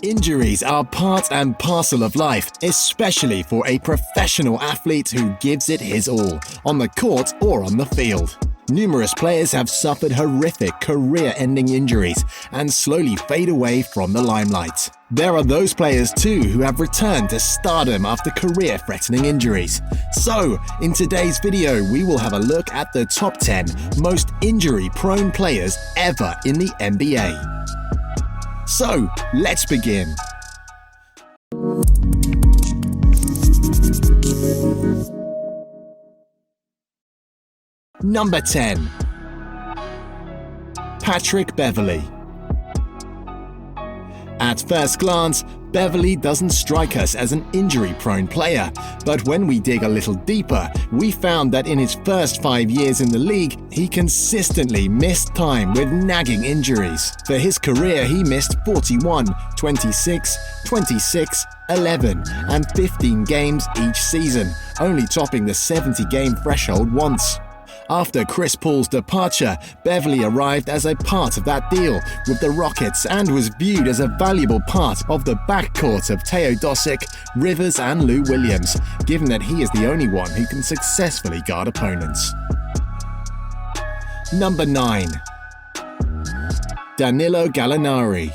Injuries are part and parcel of life, especially for a professional athlete who gives it his all, on the court or on the field. Numerous players have suffered horrific career-ending injuries and slowly fade away from the limelight. There are those players too who have returned to stardom after career-threatening injuries. So, in today's video, we will have a look at the top 10 most injury-prone players ever in the NBA. So, let's begin. Number 10. Patrick Beverley. At first glance, Beverley doesn't strike us as an injury-prone player, but when we dig a little deeper, we found that in his first 5 years in the league, he consistently missed time with nagging injuries. For his career, he missed 41, 26, 26, 11, and 15 games each season, only topping the 70-game threshold once. After Chris Paul's departure, Beverley arrived as a part of that deal with the Rockets and was viewed as a valuable part of the backcourt of Teodosic, Rivers and Lou Williams, given that he is the only one who can successfully guard opponents. Number 9. Danilo Gallinari.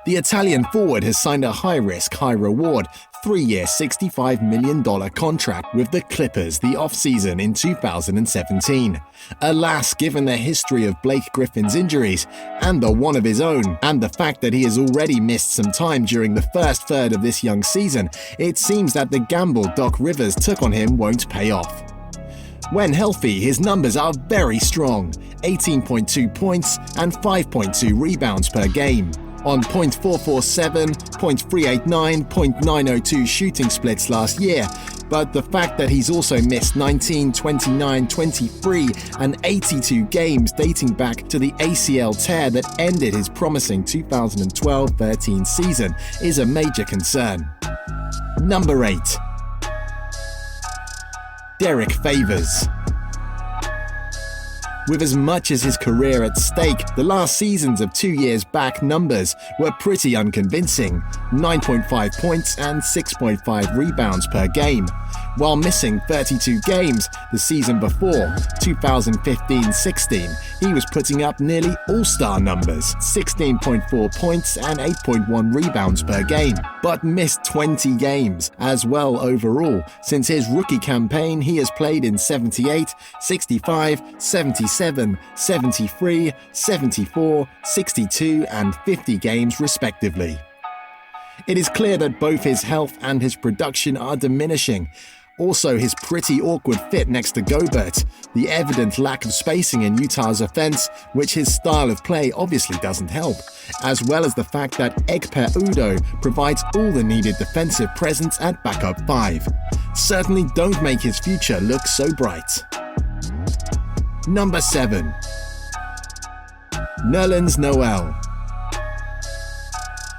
The Italian forward has signed a high-risk, high-reward 3-year $65 million contract with the Clippers the off-season in 2017. Alas, given the history of Blake Griffin's injuries and the one of his own, and the fact that he has already missed some time during the first third of this young season, it seems that the gamble Doc Rivers took on him won't pay off. When healthy, his numbers are very strong, 18.2 points and 5.2 rebounds per game. On .447, .389, .902 shooting splits last year, but the fact that he's also missed 19, 29, 23 and 82 games dating back to the ACL tear that ended his promising 2012-13 season is a major concern. Number 8. Derrick Favors. With as much as his career at stake, the last seasons of 2 years back numbers were pretty unconvincing, 9.5 points and 6.5 rebounds per game. While missing 32 games the season before, 2015-16, he was putting up nearly all-star numbers, 16.4 points and 8.1 rebounds per game, but missed 20 games as well overall. Since his rookie campaign, he has played in 78, 65, 77, 73, 74, 62 and 50 games respectively. It is clear that both his health and his production are diminishing. Also, his pretty awkward fit next to Gobert, the evident lack of spacing in Utah's offense, which his style of play obviously doesn't help, as well as the fact that Ekpe Udoh provides all the needed defensive presence at backup 5. Certainly don't make his future look so bright. Number 7. Nerlens Noel.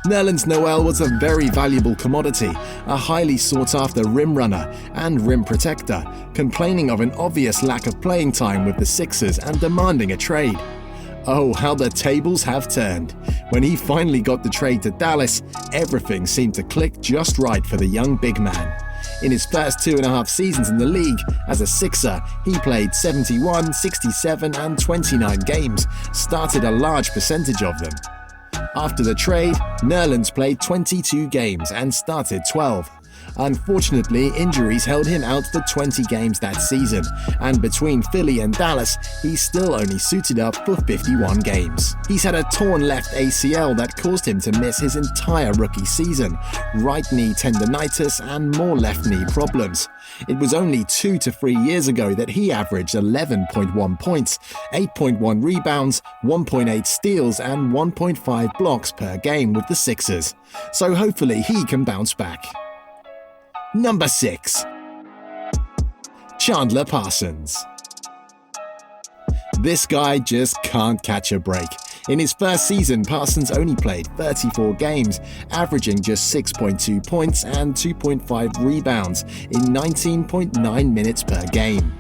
Nerlens Noel was a very valuable commodity, a highly sought-after rim runner and rim protector, complaining of an obvious lack of playing time with the Sixers and demanding a trade. Oh, how the tables have turned. When he finally got the trade to Dallas, everything seemed to click just right for the young big man. In his first 2.5 seasons in the league as a Sixer, he played 71, 67 and 29 games, started a large percentage of them. After the trade, Nerlens played 22 games and started 12. Unfortunately, injuries held him out for 20 games that season, and between Philly and Dallas, he still only suited up for 51 games. He's had a torn left ACL that caused him to miss his entire rookie season, right knee tendonitis and more left knee problems. It was only 2 to 3 years ago that he averaged 11.1 points, 8.1 rebounds, 1.8 steals and 1.5 blocks per game with the Sixers. So hopefully he can bounce back. Number 6. Chandler Parsons. This guy just can't catch a break. In his first season, Parsons only played 34 games, averaging just 6.2 points and 2.5 rebounds in 19.9 minutes per game.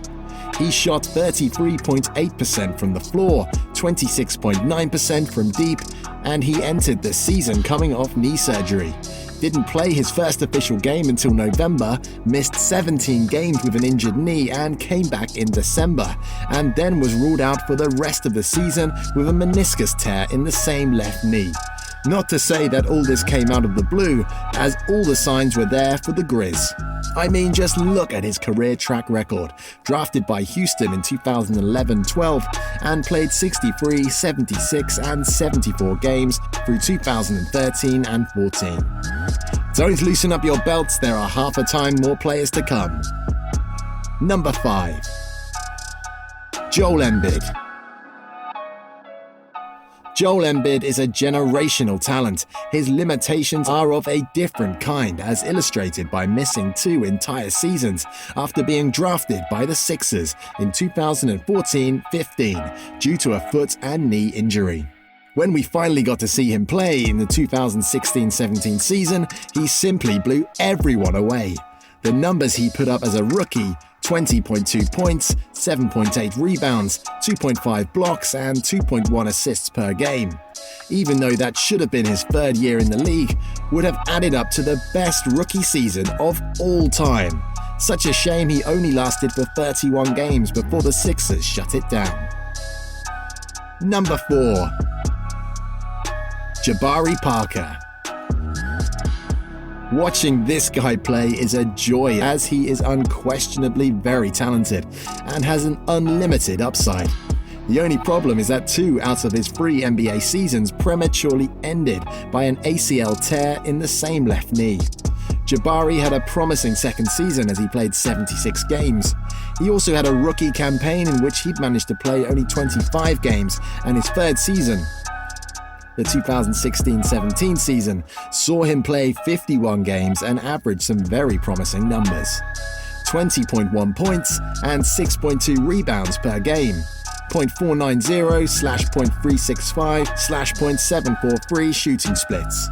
He shot 33.8% from the floor, 26.9% from deep, and he entered the season coming off knee surgery. Didn't play his first official game until November, missed 17 games with an injured knee and came back in December, and then was ruled out for the rest of the season with a meniscus tear in the same left knee. Not to say that all this came out of the blue, as all the signs were there for the Grizz. I mean, just look at his career track record. Drafted by Houston in 2011-12 and played 63, 76 and 74 games through 2013 and 14. Don't loosen up your belts, there are half a time more players to come. Number 5. Joel Embiid. Joel Embiid is a generational talent. His limitations are of a different kind, as illustrated by missing 2 entire seasons after being drafted by the Sixers in 2014-15 due to a foot and knee injury. When we finally got to see him play in the 2016-17 season, he simply blew everyone away. The numbers he put up as a rookie: 20.2 points, 7.8 rebounds, 2.5 blocks, and 2.1 assists per game. Even though that should have been his 3rd year in the league, would have added up to the best rookie season of all time. Such a shame he only lasted for 31 games before the Sixers shut it down. Number 4. Jabari Parker. Watching this guy play is a joy, as he is unquestionably very talented and has an unlimited upside. The only problem is that 2 out of his 3 NBA seasons prematurely ended by an ACL tear in the same left knee. Jabari had a promising second season as he played 76 games. He also had a rookie campaign in which he'd managed to play only 25 games, and his 3rd season, the 2016-17 season, saw him play 51 games and average some very promising numbers. 20.1 points and 6.2 rebounds per game, .490/.365/.743 shooting splits.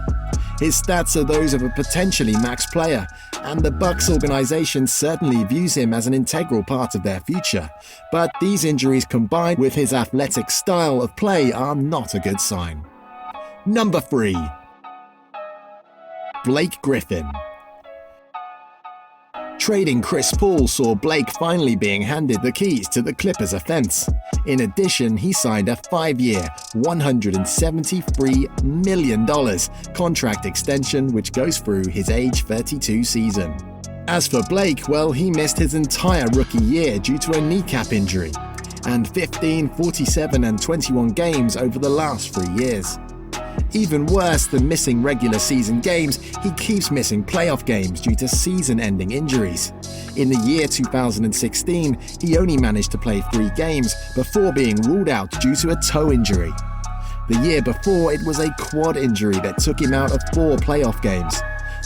His stats are those of a potentially max player, and the Bucks organization certainly views him as an integral part of their future. But these injuries combined with his athletic style of play are not a good sign. Number 3. Blake Griffin. Trading Chris Paul saw Blake finally being handed the keys to the Clippers' offense. In addition, he signed a 5-year, $173 million contract extension which goes through his age 32 season. As for Blake, well, he missed his entire rookie year due to a kneecap injury, and 15, 47 and 21 games over the last 3 years. Even worse than missing regular season games, he keeps missing playoff games due to season-ending injuries. In the year 2016, he only managed to play 3 games before being ruled out due to a toe injury. The year before, it was a quad injury that took him out of 4 playoff games.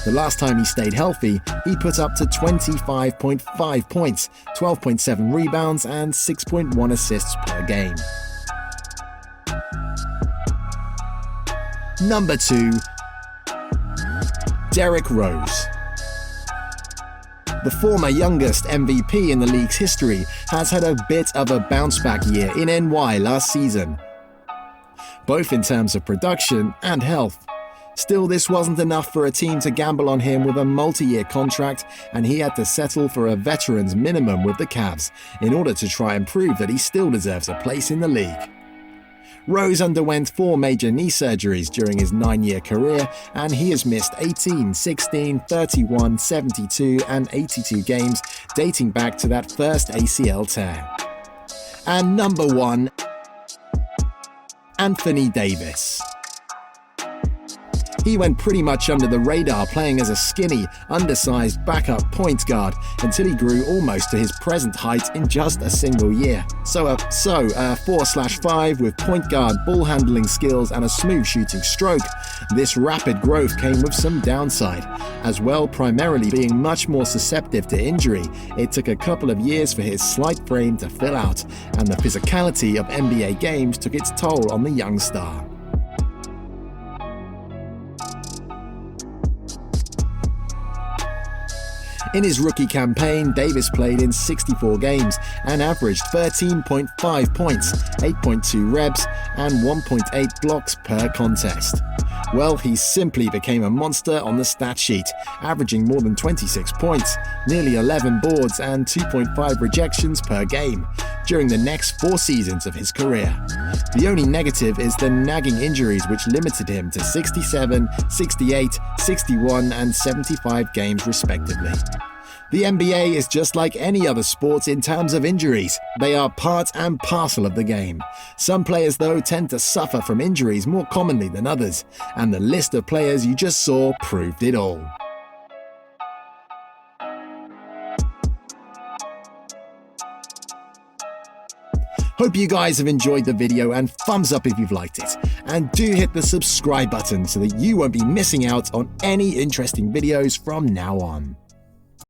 The last time he stayed healthy, he put up to 25.5 points, 12.7 rebounds, and 6.1 assists per game. Number 2. Derrick Rose. The former youngest MVP in the league's history has had a bit of a bounce-back year in NY last season, both in terms of production and health. Still, this wasn't enough for a team to gamble on him with a multi-year contract, and he had to settle for a veteran's minimum with the Cavs in order to try and prove that he still deserves a place in the league. Rose underwent 4 major knee surgeries during his 9-year career, and he has missed 18, 16, 31, 72 and 82 games dating back to that first ACL tear. And number 1, Anthony Davis. He went pretty much under the radar, playing as a skinny, undersized backup point guard until he grew almost to his present height in just a single year. So a 4/5 with point guard ball handling skills and a smooth shooting stroke. This rapid growth came with some downside, as well, primarily being much more susceptible to injury. It took a couple of years for his slight frame to fill out, and the physicality of NBA games took its toll on the young star. In his rookie campaign, Davis played in 64 games and averaged 13.5 points, 8.2 reps, and 1.8 blocks per contest. Well, he simply became a monster on the stat sheet, averaging more than 26 points, nearly 11 boards, and 2.5 rejections per game during the next 4 seasons of his career. The only negative is the nagging injuries which limited him to 67, 68, 61, and 75 games respectively. The NBA is just like any other sport in terms of injuries. They are part and parcel of the game. Some players, though, tend to suffer from injuries more commonly than others, and the list of players you just saw proved it all. Hope you guys have enjoyed the video, and thumbs up if you've liked it. And do hit the subscribe button so that you won't be missing out on any interesting videos from now on.